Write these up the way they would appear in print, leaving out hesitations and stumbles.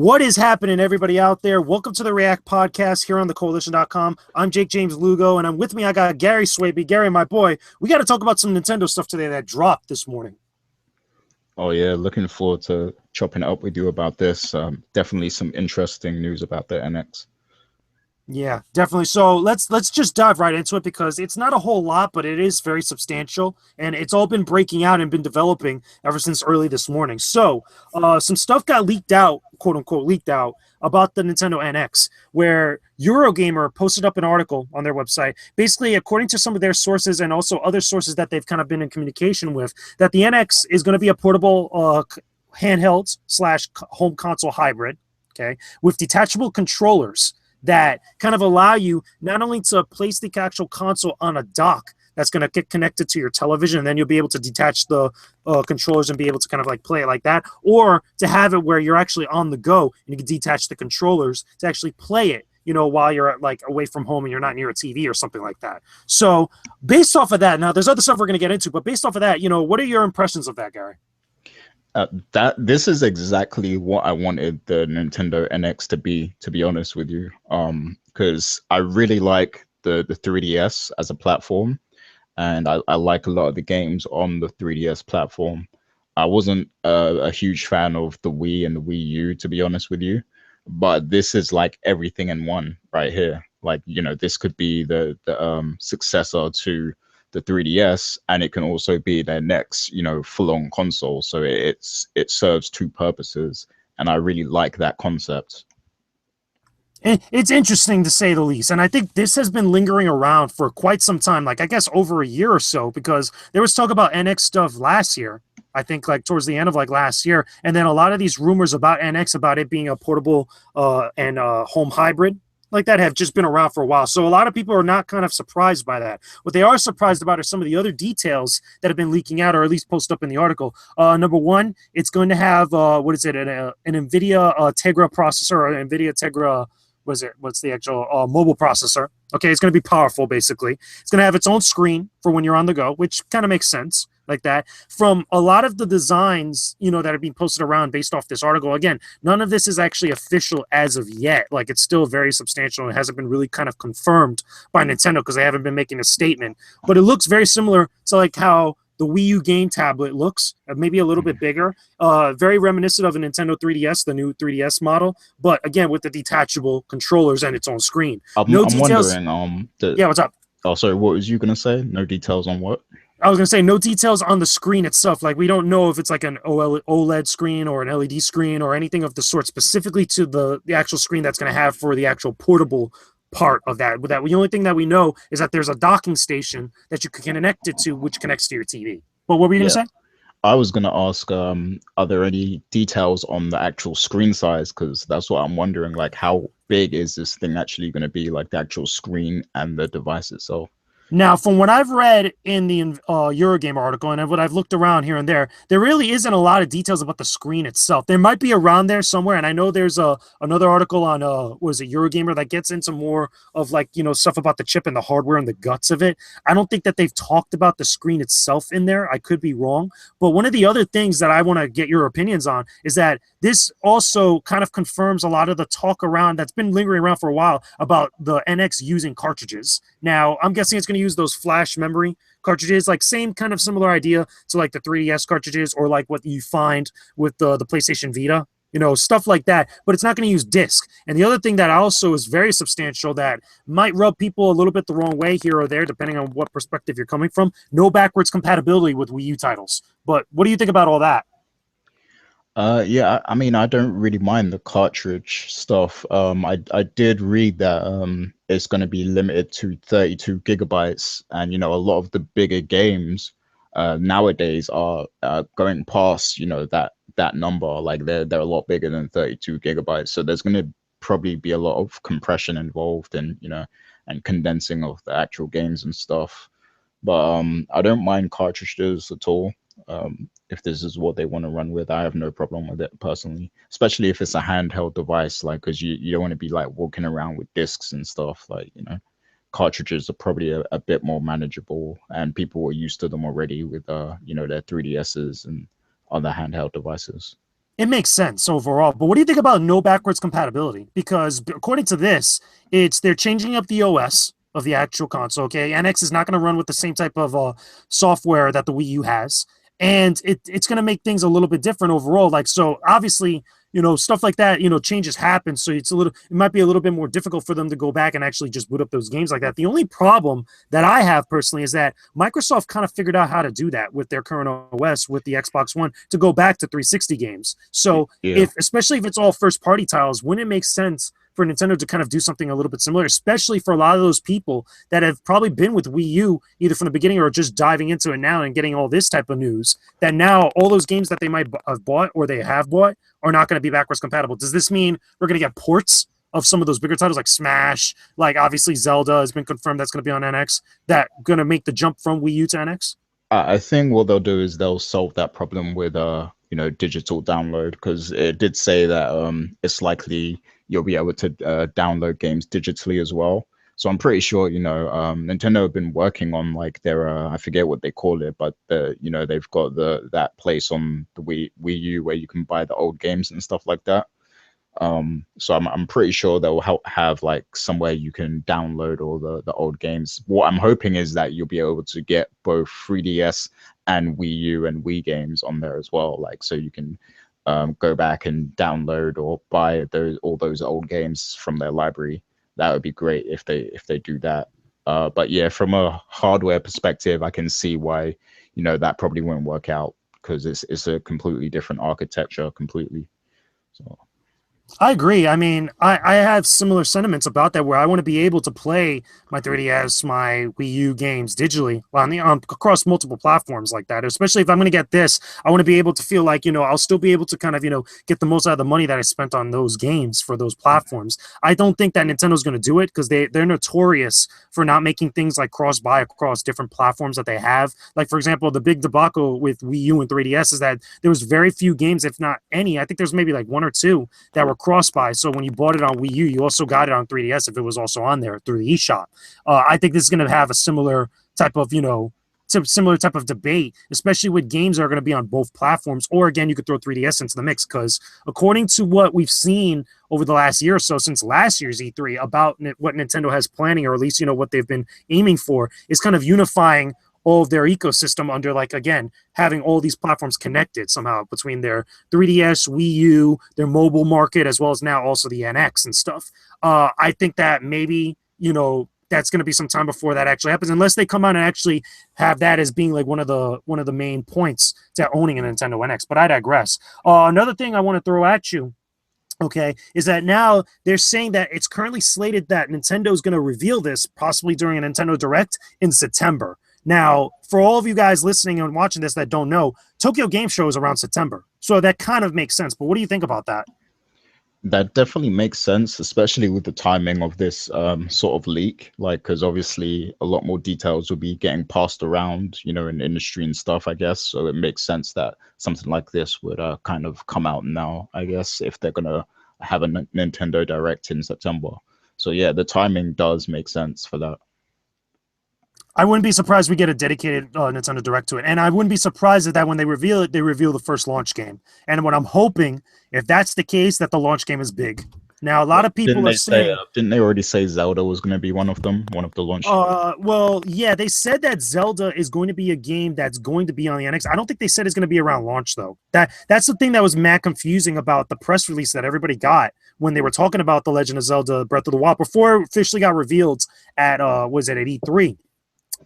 What is happening, everybody out there? Welcome to the React Podcast here on the Koalition.com. I'm Jake James Lugo, and I'm with me. I got Gary Swaby. Gary, my boy, we got to talk about some Nintendo stuff today that dropped this morning. Oh yeah, looking forward to chopping it up with you about this. Definitely some interesting news about the NX. Yeah, definitely. So let's just dive right into it because it's not a whole lot, but it is very substantial, and it's all been breaking out and been developing ever since early this morning. So some stuff got leaked out, quote unquote, leaked out about the Nintendo NX, where Eurogamer posted up an article on their website, basically according to some of their sources and also other sources that they've kind of been in communication with, that the NX is going to be a portable handheld / home console hybrid, okay, with detachable controllers that kind of allow you not only to place the actual console on a dock that's going to get connected to your television, and then you'll be able to detach the controllers and be able to kind of like play it like that, or to have it where you're actually on the go and you can detach the controllers to actually play it, you know, while you're like away from home and you're not near a TV or something like that. So based off of that, now there's other stuff we're going to get into, but based off of that, you know, what are your impressions of that, Gary? This is exactly what I wanted the Nintendo NX to be honest with you. Because I really like the 3DS as a platform, and I like a lot of the games on the 3DS platform. I wasn't a huge fan of the Wii and the Wii U, to be honest with you, but this is like everything in one right here. Like, you know, this could be the successor to the 3DS, and it can also be their next, you know, full-on console. So it serves two purposes, and I really like that concept. It's interesting to say the least, and I think this has been lingering around for quite some time, like I guess over a year or so, because there was talk about NX stuff last year, I think like towards the end of like last year, and then a lot of these rumors about NX, about it being a portable and home hybrid like that, have just been around for a while. So a lot of people are not kind of surprised by that. What they are surprised about are some of the other details that have been leaking out, or at least posted up in the article. Number one, it's going to have what is it, an NVIDIA Tegra processor, or an NVIDIA Tegra, what's the actual mobile processor. Okay, it's going to be powerful. Basically, it's going to have its own screen for when you're on the go, which kind of makes sense like that. From a lot of the designs, you know, that are being posted around based off this article, again, none of this is actually official as of yet. Like, it's still very substantial. It hasn't been really kind of confirmed by Nintendo because they haven't been making a statement, but it looks very similar to like how the Wii U game tablet looks, maybe a little bit bigger, very reminiscent of a Nintendo 3DS, the new 3DS model, but again with the detachable controllers and its own screen. I'm details. Wondering, Yeah, what's up? Oh, sorry, what was you gonna say? No details on what? I was going to say no details on the screen itself. Like, we don't know if it's like an OLED screen or an LED screen or anything of the sort specifically to the actual screen that's going to have for the actual portable part of that. With that, the only thing that we know is that there's a docking station that you can connect it to, which connects to your TV. But what were you going to say? I was going to ask, are there any details on the actual screen size? Because that's what I'm wondering, like, how big is this thing actually going to be, like the actual screen and the device itself? Now, from what I've read in the Eurogamer article and what I've looked around here and there really isn't a lot of details about the screen itself. There might be around there somewhere, and I know there's another article on was it Eurogamer that gets into more of like, you know, stuff about the chip and the hardware and the guts of it. I don't think that they've talked about the screen itself in there. I could be wrong, but one of the other things that I want to get your opinions on is that this also kind of confirms a lot of the talk around that's been lingering around for a while about the NX using cartridges. Now, I'm guessing it's going to use those flash memory cartridges, like same kind of similar idea to like the 3DS cartridges, or like what you find with the PlayStation Vita, you know, stuff like that, but it's not going to use disc. And the other thing that also is very substantial that might rub people a little bit the wrong way here or there, depending on what perspective you're coming from, no backwards compatibility with Wii U titles. But what do you think about all that? Yeah, I mean, I don't really mind the cartridge stuff. I did read that it's going to be limited to 32 gigabytes, and you know, a lot of the bigger games nowadays are going past, you know, that number. Like they're a lot bigger than 32 gigabytes, so there's going to probably be a lot of compression involved, and you know, and condensing of the actual games and stuff. But I don't mind cartridges at all. If this is what they want to run with, I have no problem with it personally, especially if it's a handheld device, like, because you don't want to be like walking around with discs and stuff. Like, you know, cartridges are probably a bit more manageable, and people are used to them already with you know, their 3DSs and other handheld devices. It makes sense overall, but what do you think about no backwards compatibility? Because according to this, it's they're changing up the OS of the actual console. Okay, NX is not going to run with the same type of software that the Wii U has, and it's going to make things a little bit different overall. Like so, obviously, stuff like that, changes happen, so it might be a little bit more difficult for them to go back and actually just boot up those games like that. The only problem that I have personally is that Microsoft kind of figured out how to do that with their current OS with the Xbox One to go back to 360 games. So Yeah. if especially if it's all first party titles, wouldn't it make sense for Nintendo to kind of do something a little bit similar, especially for a lot of those people that have probably been with Wii U either from the beginning or just diving into it now and getting all this type of news, that now all those games that they might have bought or they have bought are not going to be backwards compatible. Does this mean we're going to get ports of some of those bigger titles like Smash, like obviously Zelda has been confirmed that's going to be on NX, that going to make the jump from Wii U to NX? I think what they'll do is they'll solve that problem with digital download, because it did say that it's likely you'll be able to download games digitally as well. So I'm pretty sure Nintendo have been working on like their I forget what they call it, but they've got that place on the Wii U where you can buy the old games and stuff like that. So I'm pretty sure they'll have like somewhere you can download all the old games. What I'm hoping is that you'll be able to get both 3DS and Wii U and Wii games on there as well, like so you can go back and download or buy all those old games from their library. That would be great if they do that. But yeah, from a hardware perspective, I can see why that probably won't work out, because it's a completely different architecture completely. So. I agree. I mean, I have similar sentiments about that where I want to be able to play my 3DS, my Wii U games digitally across multiple platforms like that. Especially if I'm going to get this, I want to be able to feel like, I'll still be able to kind of, get the most out of the money that I spent on those games for those platforms. I don't think that Nintendo's going to do it because they're notorious for not making things like cross-buy across different platforms that they have. Like, for example, the big debacle with Wii U and 3DS is that there was very few games, if not any. I think there's maybe like one or two that were cross-buy. So when you bought it on Wii U, you also got it on 3DS if it was also on there through the eShop. I think this is going to have a similar type of, similar type of debate, especially with games that are going to be on both platforms. Or again, you could throw 3DS into the mix because according to what we've seen over the last year or so since last year's E3 about what Nintendo has planning, or at least, what they've been aiming for, is kind of unifying all of their ecosystem under, like, again, having all these platforms connected somehow between their 3DS, Wii U, their mobile market, as well as now also the NX and stuff. I think that maybe, that's going to be some time before that actually happens, unless they come out and actually have that as being like one of the main points to owning a Nintendo NX. But I digress. Another thing I want to throw at you, okay, is that now they're saying that it's currently slated that Nintendo is going to reveal this possibly during a Nintendo Direct in September. Now, for all of you guys listening and watching this that don't know, Tokyo Game Show is around September. So that kind of makes sense. But what do you think about that? That definitely makes sense, especially with the timing of this sort of leak. Like, because obviously a lot more details will be getting passed around, in the industry and stuff, I guess. So it makes sense that something like this would kind of come out now, I guess, if they're going to have a Nintendo Direct in September. So yeah, the timing does make sense for that. I wouldn't be surprised we get a dedicated Nintendo Direct to it. And I wouldn't be surprised that when they reveal it, they reveal the first launch game. And what I'm hoping, if that's the case, that the launch game is big. Now, a lot of people are saying... Didn't they already say Zelda was going to be one of them, one of the launch? Well, yeah, they said that Zelda is going to be a game that's going to be on the NX. I don't think they said it's going to be around launch, though. That's the thing that was mad confusing about the press release that everybody got when they were talking about The Legend of Zelda Breath of the Wild before it officially got revealed at, was it at E3?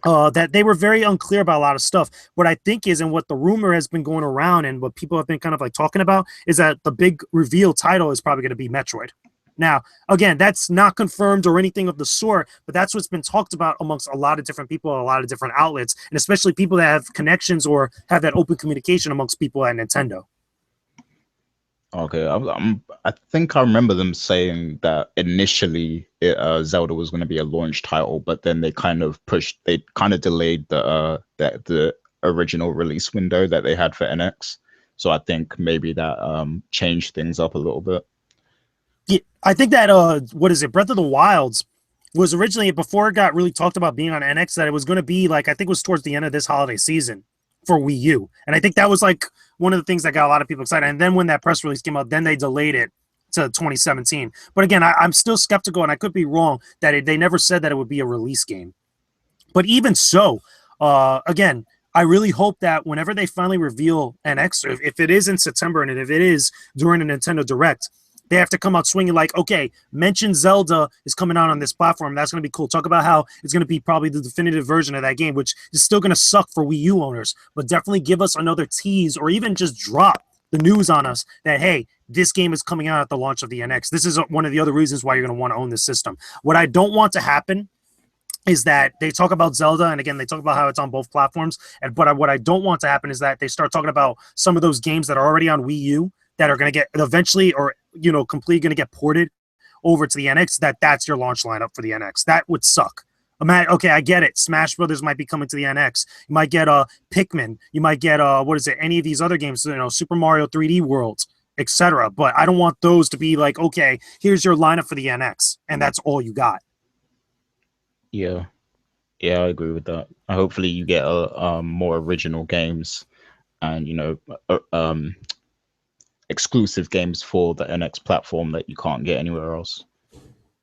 That they were very unclear about a lot of stuff. What I think is, and what the rumor has been going around and what people have been kind of like talking about, is that the big reveal title is probably going to be Metroid. Now, again, that's not confirmed or anything of the sort, but that's what's been talked about amongst a lot of different people, a lot of different outlets, and especially people that have connections or have that open communication amongst people at Nintendo. Okay, I think I remember them saying that initially Zelda was going to be a launch title, but then they kind of delayed the original release window that they had for NX. So I think maybe that changed things up a little bit. Yeah, I think that what is it? Breath of the Wilds was originally, before it got really talked about being on NX, that it was going to be like, I think it was towards the end of this holiday season. for Wii U. And I think that was like one of the things that got a lot of people excited. And then when that press release came out, then they delayed it to 2017. But again, I'm still skeptical, and I could be wrong that they never said that it would be a release game. But even so, again, I really hope that whenever they finally reveal NX, if it is in September and if it is during a Nintendo Direct, they have to come out swinging like, okay, mention Zelda is coming out on this platform. That's going to be cool. Talk about how it's going to be probably the definitive version of that game, which is still going to suck for Wii U owners, but definitely give us another tease or even just drop the news on us that, hey, this game is coming out at the launch of the NX. This is one of the other reasons why you're going to want to own this system. What I don't want to happen is that they talk about Zelda, and again, they talk about how it's on both platforms. But what I don't want to happen is that they start talking about some of those games that are already on Wii U that are going to get eventually, or completely going to get ported over to the NX. That's your launch lineup for the NX. That would suck. Okay, I get it. Smash Brothers might be coming to the NX. You might get Pikmin. You might get any of these other games, Super Mario 3D World, etc. But I don't want those to be like, okay, here's your lineup for the NX, and that's all you got. Yeah, yeah, I agree with that. Hopefully, you get more original games and exclusive games for the NX platform that you can't get anywhere else.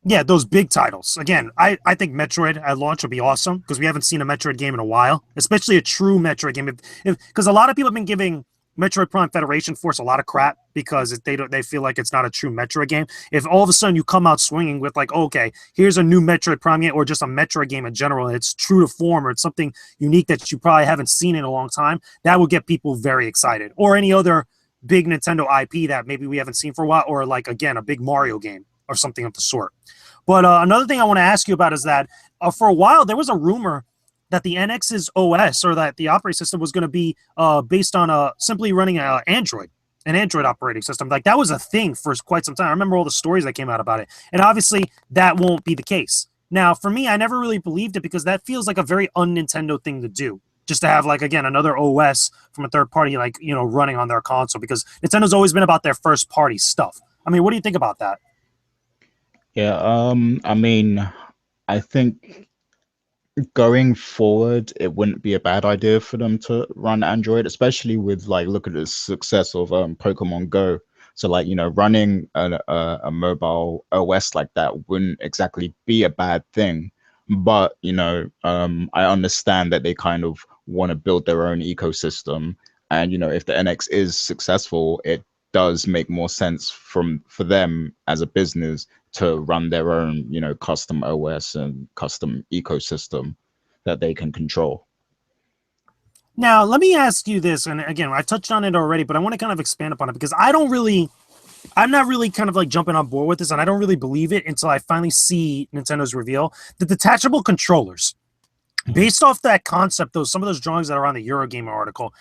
Yeah, those big titles. Again, I think Metroid at launch would be awesome because we haven't seen a Metroid game in a while, especially a true Metroid game. Because a lot of people have been giving Metroid Prime Federation Force a lot of crap because they feel like it's not a true Metroid game. If all of a sudden you come out swinging with like, okay, here's a new Metroid Prime game or just a Metroid game in general, and it's true to form or it's something unique that you probably haven't seen in a long time, that would get people very excited. Or any other big Nintendo IP that maybe we haven't seen for a while, or like, again, a big Mario game or something of the sort. But another thing I want to ask you about is that for a while there was a rumor that the NX's OS or that the operating system was going to be based on simply running an Android operating system. Like that was a thing for quite some time. I remember all the stories that came out about it. And obviously that won't be the case. Now, for me, I never really believed it because that feels like a very un-Nintendo thing to do. Just to have, like, again, another OS from a third party, like, running on their console, because Nintendo's always been about their first party stuff. I mean, what do you think about that? Yeah, I mean, I think going forward, it wouldn't be a bad idea for them to run Android, especially with like look at the success of Pokemon Go. So like running a mobile OS like that wouldn't exactly be a bad thing. But I understand that they kind of want to build their own ecosystem, and if the NX is successful, it does make more sense for them as a business to run their own, custom OS and custom ecosystem that they can control. Now, let me ask you this, and again, I touched on it already, but I want to kind of expand upon it because I'm not really kind of like jumping on board with this, and I don't really believe it until I finally see Nintendo's reveal. The detachable controllers, based off that concept, some of those drawings that are on the Eurogamer article,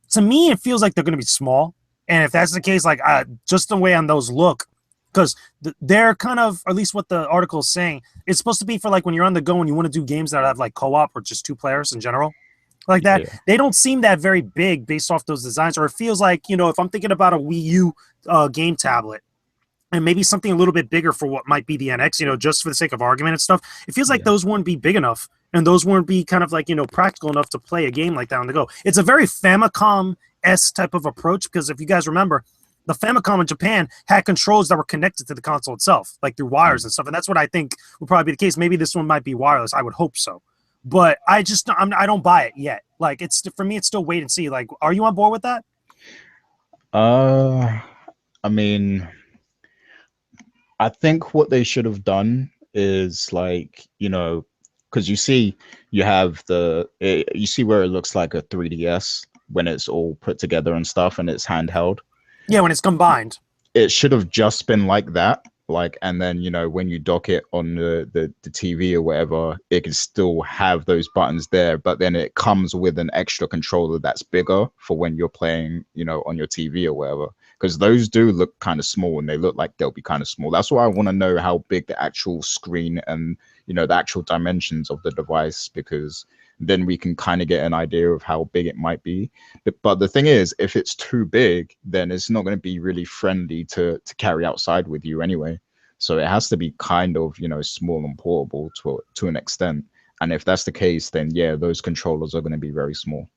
to me, it feels like they're going to be small. And if that's the case, like just the way on those look, because they're kind of, at least what the article is saying, it's supposed to be for like when you're on the go and you want to do games that have like co-op or just two players in general, like that. Yeah. They don't seem that very big based off those designs, or it feels like, if I'm thinking about a Wii U game tablet, and maybe something a little bit bigger for what might be the NX, just for the sake of argument and stuff, it feels like Yeah. those wouldn't be big enough, and those wouldn't be kind of like, practical enough to play a game like that on the go. It's a very Famicom-esque type of approach, because if you guys remember, the Famicom in Japan had controls that were connected to the console itself, like through wires and stuff, and that's what I think would probably be the case. Maybe this one might be wireless. I would hope so. But I don't buy it yet. Like, for me, it's still wait and see. Like, are you on board with that? I mean, I think what they should have done is like, because you have you see where it looks like a 3DS when it's all put together and stuff and it's handheld. Yeah, when it's combined. It should have just been like that. Like, and then, when you dock it on the TV or whatever, it can still have those buttons there, but then it comes with an extra controller that's bigger for when you're playing, on your TV or whatever. Because those do look kind of small and they look like they'll be kind of small. That's why I want to know how big the actual screen and, the actual dimensions of the device, because then we can kind of get an idea of how big it might be. But the thing is, if it's too big, then it's not going to be really friendly to carry outside with you anyway. So it has to be kind of, small and portable to an extent. And if that's the case, then yeah, those controllers are going to be very small.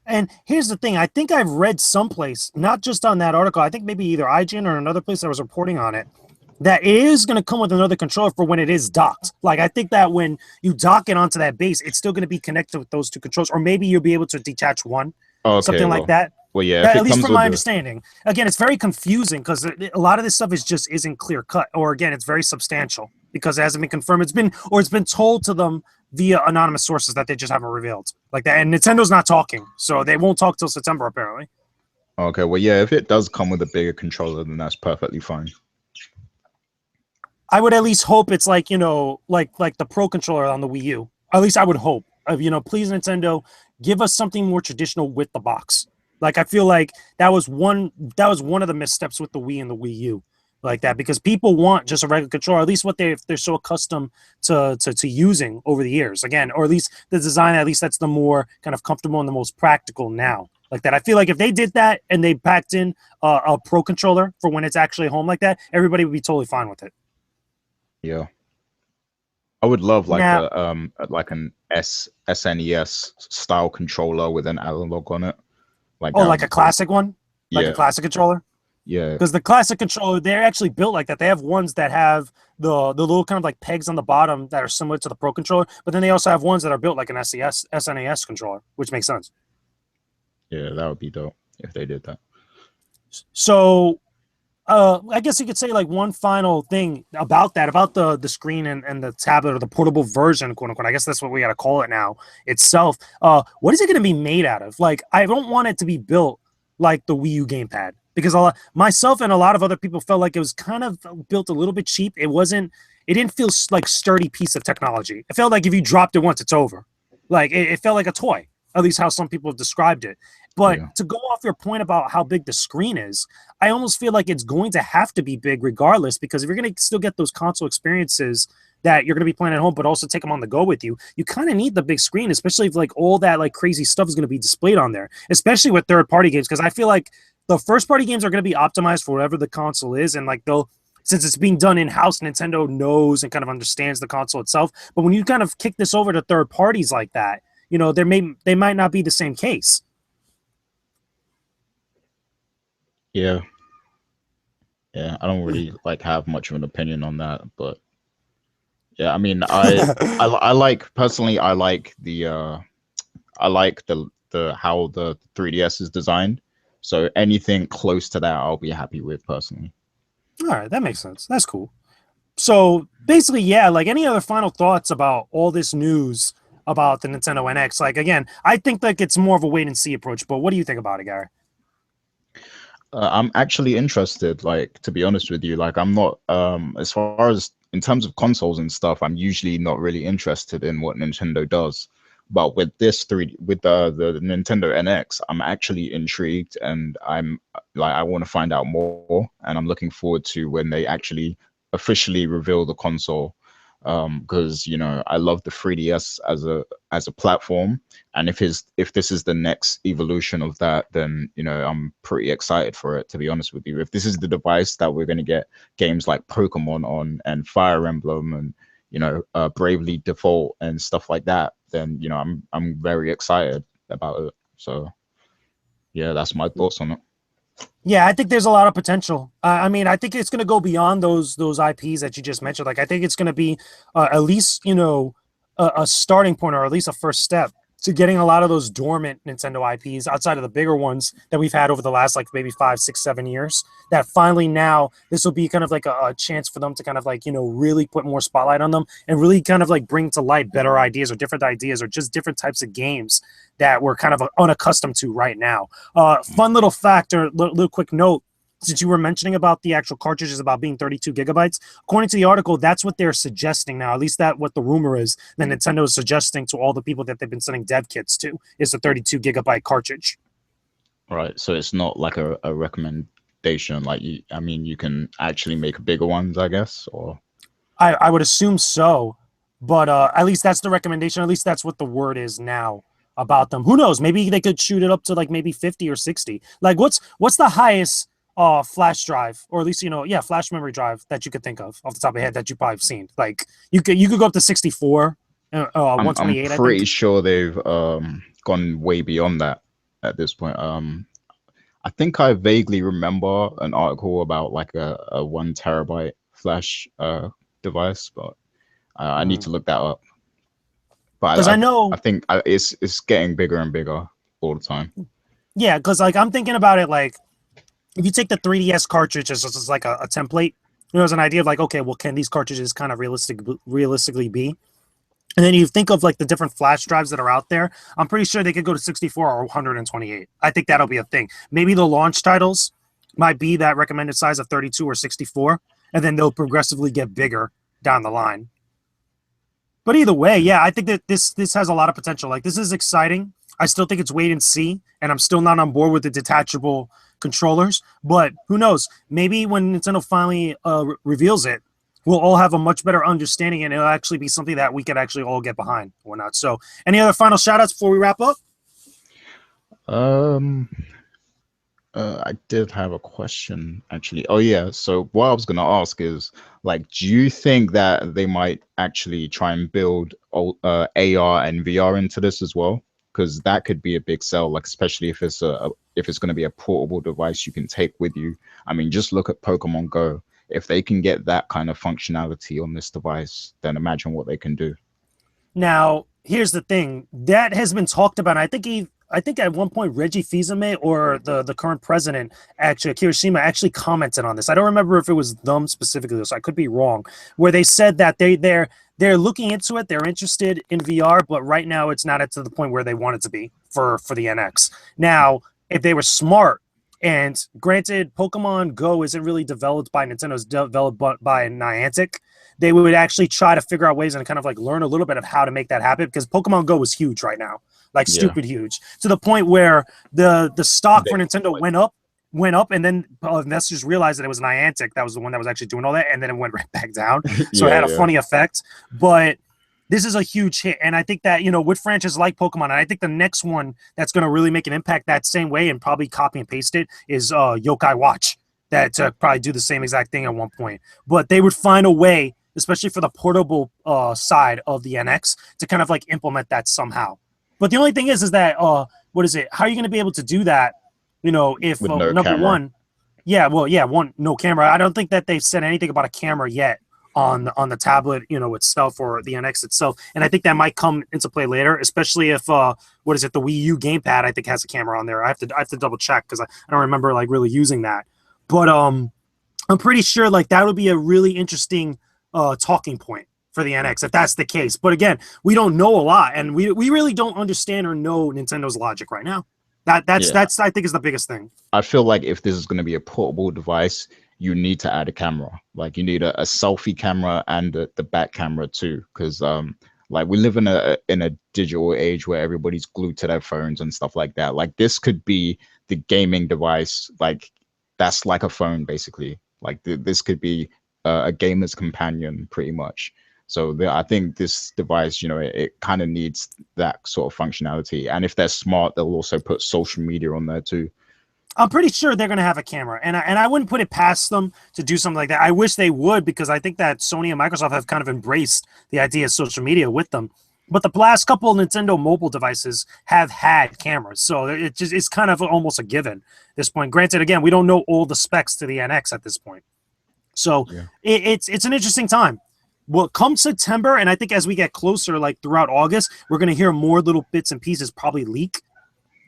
And here's the thing: I think I've read someplace, not just on that article. I think maybe either IGN or another place that was reporting on it, that it is going to come with another controller for when it is docked. Like I think that when you dock it onto that base, it's still going to be connected with those two controls, or maybe you'll be able to detach one, Okay, something like well, that. yeah, if That, at it least comes from with my the understanding. Again, it's very confusing because a lot of this stuff is just isn't clear cut, or again, it's very substantial because it hasn't been confirmed. It's been told to them via anonymous sources that they just haven't revealed like that. And Nintendo's not talking, so they won't talk till September apparently. okay, well, yeah, if it does come with a bigger controller, then that's perfectly fine. I would at least hope it's like like the Pro controller on the Wii U. At least I would hope. Please Nintendo, give us something more traditional with the box. Like I feel like that was one of the missteps with the Wii and the Wii U, like that because people want just a regular controller. At least what they're so accustomed to using over the years. Again, or at least the design. At least that's the more kind of comfortable and the most practical now. Like that, I feel like if they did that and they packed in a Pro controller for when it's actually home like that, everybody would be totally fine with it. Yeah. I would love Now, like an SNES style controller with an analog on it. Like oh, that would like be a cool. classic one, like a Yeah, classic controller. yeah, Because the classic controller, they're actually built like that. They have ones that have the little kind of like pegs on the bottom that are similar to the Pro controller, but then they also have ones that are built like an SNES controller, which makes sense. yeah. That would be dope if they did that. So, I guess you could say like one final thing about that, about the screen and the tablet or the portable version, quote unquote. I guess that's what we got to call it now itself. What is it going to be made out of? Like, I don't want it to be built like the Wii U gamepad because myself and a lot of other people felt like it was kind of built a little bit cheap. It wasn't. It didn't feel like sturdy piece of technology. It felt like if you dropped it once, it's over. Like it felt like a toy. At least how some people have described it. But Yeah, to go off your point about how big the screen is, I almost feel like it's going to have to be big regardless, because if you're going to still get those console experiences that you're going to be playing at home, but also take them on the go with you, you kind of need the big screen, especially if like all that like crazy stuff is going to be displayed on there, especially with third party games. Because I feel like the first party games are going to be optimized for whatever the console is, and like they'll since it's being done in house, Nintendo knows and kind of understands the console itself. But when you kind of kick this over to third parties like that, they might not be the same case. yeah, yeah. I don't really like have much of an opinion on that, but yeah, I mean, I like personally, I like the how the 3DS is designed. So anything close to that, I'll be happy with personally. All right, that makes sense. That's cool. So basically, yeah, like any other final thoughts about all this news about the Nintendo NX? Like again, I think like it's more of a wait and see approach, but what do you think about it, Gary? I'm actually interested, like to be honest with you, like I'm not as far as in terms of consoles and stuff, I'm usually not really interested in what Nintendo does. But with this three with the Nintendo NX, I'm actually intrigued and I'm like I want to find out more and I'm looking forward to when they actually officially reveal the console. Because I love the 3DS as a platform, and if this is the next evolution of that, then I'm pretty excited for it, to be honest with you. If this is the device that we're going to get games like Pokemon on and Fire Emblem and Bravely Default and stuff like that, then I'm very excited about it. So yeah, that's my thoughts on it. Yeah, I think there's a lot of potential. I mean, I think it's going to go beyond those IPs that you just mentioned. Like, I think it's going to be at least a starting point, or at least a first step to getting a lot of those dormant Nintendo IPs outside of the bigger ones that we've had over the last like maybe 5, 6, 7 years. That finally now this will be kind of like a chance for them to kind of like really put more spotlight on them and really kind of like bring to light better ideas or just different types of games that we're kind of unaccustomed to right now. Fun little fact or little quick note, since you were mentioning about the actual cartridges about being 32 gigabytes, according to the article, that's what they're suggesting now. At least that what the rumor is that Nintendo is suggesting to all the people that they've been sending dev kits to is a 32 gigabyte cartridge. Right. So it's not like a recommendation. Like I mean, you can actually make bigger ones, I guess, or I would assume so, but at least that's the recommendation. At least that's what the word is now about them. Who knows? Maybe they could shoot it up to like maybe 50 or 60. Like what's the highest flash drive, or at least yeah, flash memory drive that you could think of off the top of your head that you probably have seen? Like you could go up to 64, I'm 128, I think. pretty sure they've gone way beyond that. at this point. I think I vaguely remember an article about like a 1 terabyte flash device, but I need to look that up. But Because I know, I think it's getting bigger and bigger all the time. yeah, because like I'm thinking about it like if you take the 3DS cartridges as like a template, there's an idea of like, okay, well, can these cartridges kind of realistically be? And then you think of like the different flash drives that are out there. I'm pretty sure they could go to 64 or 128. I think that'll be a thing. Maybe the launch titles might be that recommended size of 32 or 64, and then they'll progressively get bigger down the line. But either way, yeah, I think that this has a lot of potential. Like this is exciting. I still think it's wait and see, and I'm still not on board with the detachable controllers. But who knows? Maybe when Nintendo finally reveals it, we'll all have a much better understanding, and it'll actually be something that we could actually all get behind or not. So, any other final shout outs before we wrap up? Um, I did have a question actually. Oh yeah, so what I was gonna ask is like, do you think that they might actually try and build AR and VR into this as well? Because that could be a big sell, like especially if it's going to be a portable device you can take with you. I mean, just look at Pokemon Go. If they can get that kind of functionality on this device, then imagine what they can do. Now, here's the thing that has been talked about. I think at one point Reggie Fils-Aimé or the current president, actually Kirishima, actually commented on this. I don't remember if it was them specifically, so I could be wrong. Where they said that they're looking into it, they're interested in VR, but right now it's not to the point where they want it to be for the NX. Now, if they were smart, and granted, Pokemon Go isn't really developed by Nintendo, it's developed by Niantic. They would actually try to figure out ways and kind of like learn a little bit of how to make that happen because Pokemon Go is huge right now, like Yeah. stupid huge, to the point where the stock They- for Nintendo went up, and then investors realized that it was Niantic that was the one that was actually doing all that, and then it went right back down. So it yeah, had a yeah, funny effect, but this is a huge hit, and I think that with franchises like Pokemon, and I think the next one that's going to really make an impact that same way and probably copy and paste it is Yokai Watch. That probably do the same exact thing at one point, but they would find a way, especially for the portable side of the NX, to kind of like implement that somehow. But the only thing is that what is it? How are you going to be able to do that? If with no number camera. one, yeah, well, yeah, one, no camera. I don't think that they've said anything about a camera yet on the tablet, itself or the NX itself. And I think that might come into play later, especially if what is it, the Wii U gamepad I think has a camera on there. I have to double check because I don't remember like really using that. But I'm pretty sure like that would be a really interesting talking point for the NX if that's the case. But again, we don't know a lot, and we really don't understand or know Nintendo's logic right now. That's I think is the biggest thing. I feel like if this is going to be a portable device, you need to add a camera. Like you need a selfie camera and the back camera too, because like we live in a digital age where everybody's glued to their phones and stuff like that. Like this could be the gaming device, like that's like a phone basically. Like this could be a gamer's companion pretty much. So I think this device, it kind of needs that sort of functionality. And if they're smart, they'll also put social media on there too. I'm pretty sure they're going to have a camera, and I wouldn't put it past them to do something like that. I wish they would, because I think that Sony and Microsoft have kind of embraced the idea of social media with them. But the last couple of Nintendo mobile devices have had cameras, so it's kind of almost a given at this point. Granted, again, we don't know all the specs to the NX at this point, so Yeah. it's an interesting time. Well, come September, and I think as we get closer, like throughout August, we're going to hear more little bits and pieces probably leak.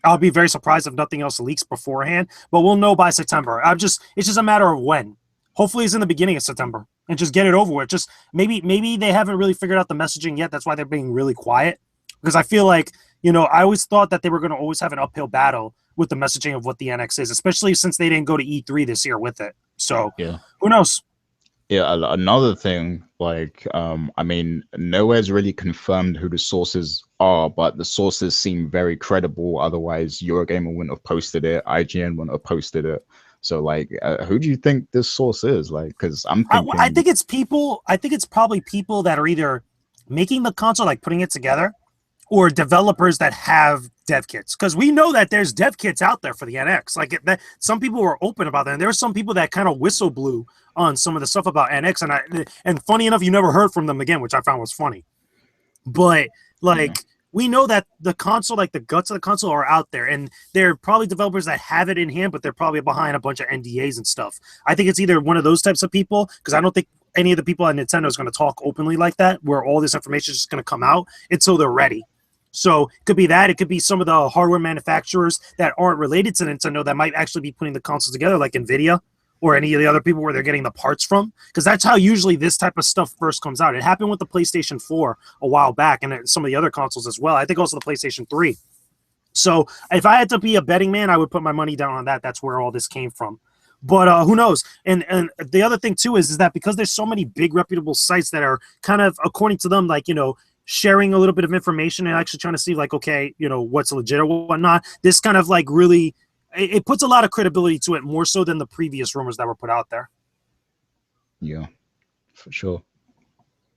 I'll be very surprised if nothing else leaks beforehand, but we'll know by September. It's just a matter of when. Hopefully it's in the beginning of September and just get it over with. Just maybe they haven't really figured out the messaging yet. That's why they're being really quiet. Because I feel like, I always thought that they were going to always have an uphill battle with the messaging of what the NX is, especially since they didn't go to E3 this year with it. So Yeah. who knows? Yeah, another thing, like, I mean, nowhere's really confirmed who the sources are, but the sources seem very credible. Otherwise, Eurogamer wouldn't have posted it, IGN wouldn't have posted it. So, like, who do you think this source is? Like, because I'm thinking, I think it's people. I think it's probably people that are either making the console, like putting it together, or developers that have dev kits, because we know that there's dev kits out there for the NX. Like some people were open about that, and there were some people that kind of whistle blew on some of the stuff about NX, and funny enough, you never heard from them again, which I found was funny. But like, we know that the console, like the guts of the console, are out there, and they're probably developers that have it in hand, but they're probably behind a bunch of NDAs and stuff. I think it's either one of those types of people, because I don't think any of the people at Nintendo is going to talk openly like that, where all this information is just going to come out until they're ready. So it could be that. It could be some of the hardware manufacturers that aren't related to Nintendo that might actually be putting the consoles together, like Nvidia or any of the other people where they're getting the parts from, because that's how usually this type of stuff first comes out. It happened with the PlayStation 4 a while back, and some of the other consoles as well. I think also the PlayStation 3. So if I had to be a betting man, I would put my money down on that. That's where all this came from. But who knows? And the other thing too is that because there's so many big reputable sites that are kind of, according to them, like, sharing a little bit of information and actually trying to see like, okay, what's legit or whatnot. This kind of like really, it puts a lot of credibility to it, more so than the previous rumors that were put out there. Yeah, for sure.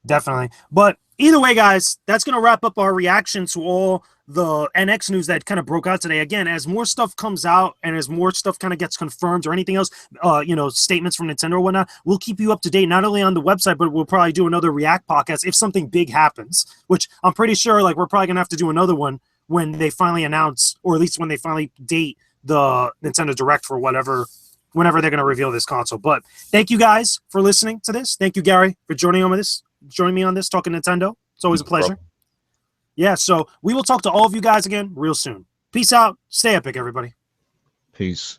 Definitely. But either way, guys, that's going to wrap up our reaction to all the NX news that kind of broke out today. Again, as more stuff comes out and as more stuff kind of gets confirmed or anything else, statements from Nintendo or whatnot, we'll keep you up to date, not only on the website, but we'll probably do another React podcast if something big happens, which I'm pretty sure like we're probably going to have to do another one when they finally announce, or at least when they finally date the Nintendo Direct for whenever they're going to reveal this console. But thank you guys for listening to this. Thank you, Gary, for joining me on this, talking Nintendo. It's always a pleasure. Yeah, so we will talk to all of you guys again real soon. Peace out. Stay epic, everybody. Peace.